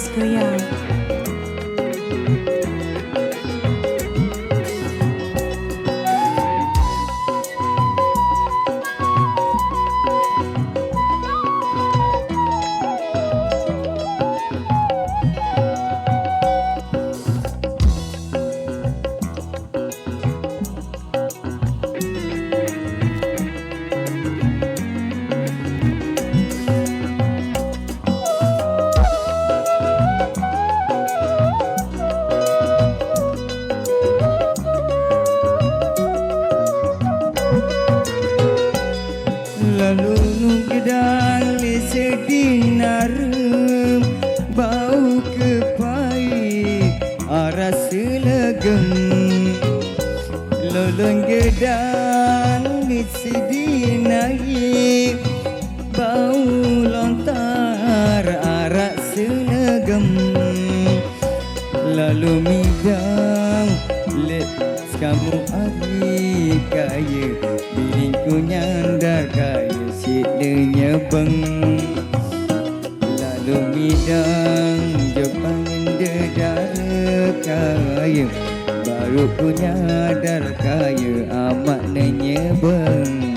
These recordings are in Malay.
Mas goyang. Lalu nugedang sedih narem bau kepai aras selegem lolong gedang sedih naik bau lontar arak selegem lalu midang let kamu ari kaya bilingku nyandar kaya sidenya beng lalu midang jepangin dedara kaya baru ku nyadar kaya amat nenyebeng.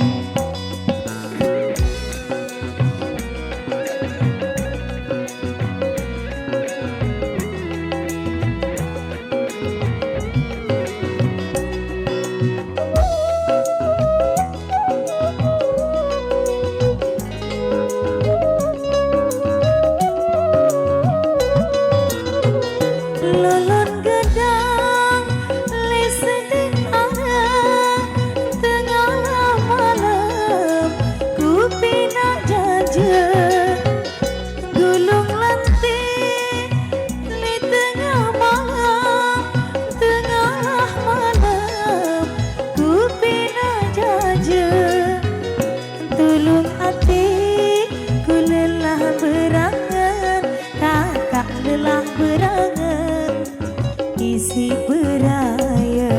Isi beraya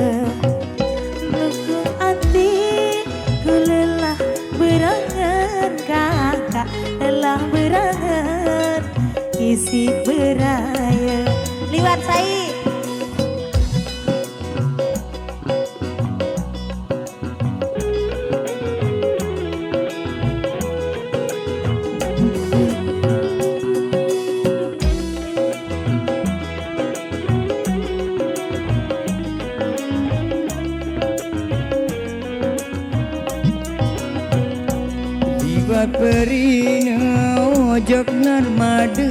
Lukung hati ku lelah berangan kakak lelah berangan isi beraya liwat saya perina ojok narmada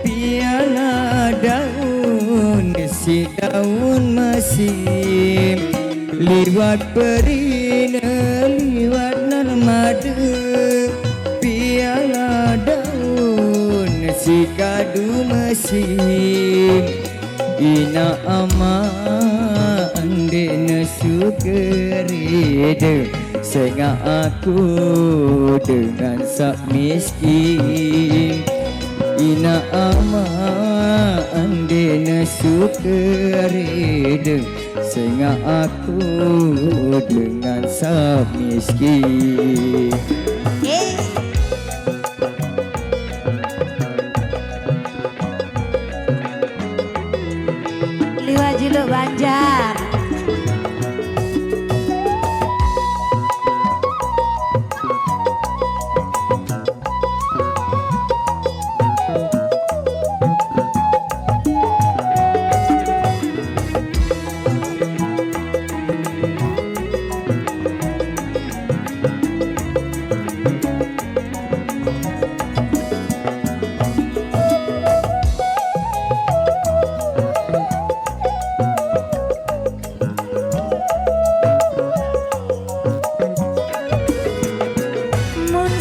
piala daun si daun mesim liwat perina liwat narmada piala daun si kadu mesim ina ama ande nesu kerida sehingga aku dengan sak miskin ina ama ande nesu kerida sehingga aku dengan sak miskin. Liwat Juluk Banjar.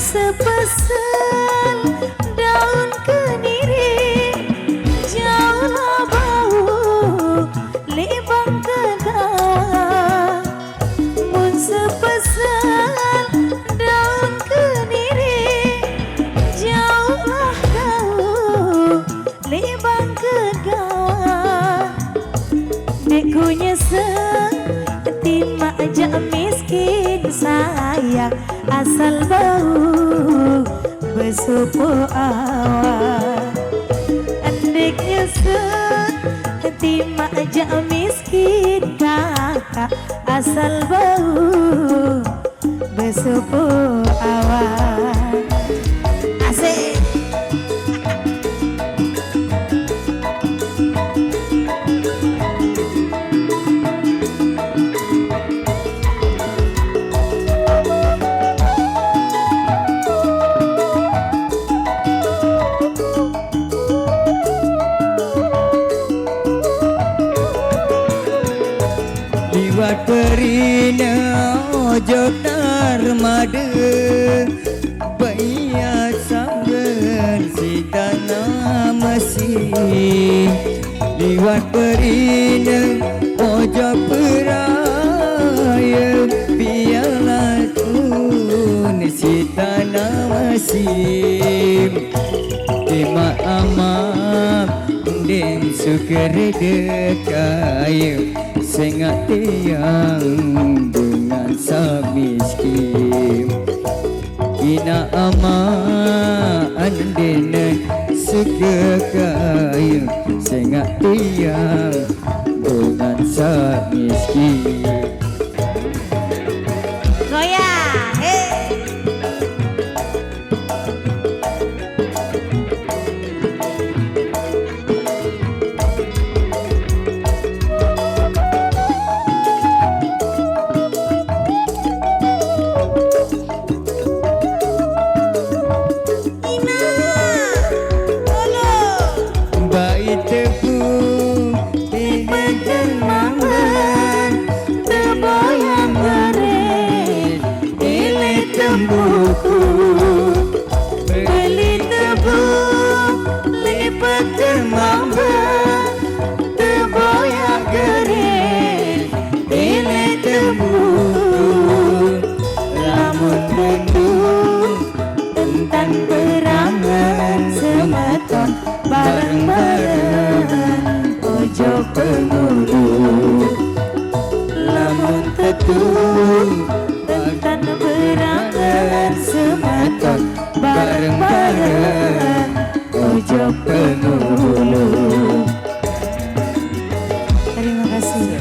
Sepesel daun keniri jauhlah bau libang tegang mun sepesel daun keniri jauhlah kau libang tegang deku nyesel timak aja miskin sayang asal bau bersupu awal gendut Tima aja miskin kakak asal bau besupu awal asik. Liwat perina ojo tarmada Bayat sanggen si tanah masih Liwat perina ojo peraya Biarlah tun si tanah masih Tima amam den suker dekaya Sengat tiang dengan samiskin Ina ama andenen sekekaya Sengat tiang dengan samiskin Goyang, hey. Beli tebu lipat termamba terboyak gering ile tebu lamun mendung tentang berangan semeton bareng-bareng ojo pengulu lamun tetung tentang berangan semeton bareng-bareng ojo pengulu. Terima kasih.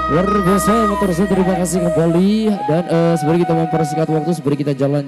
Luar biasa motor saya, terima kasih kembali dan sebelum kita mempersingkat waktu, sebelum kita jalan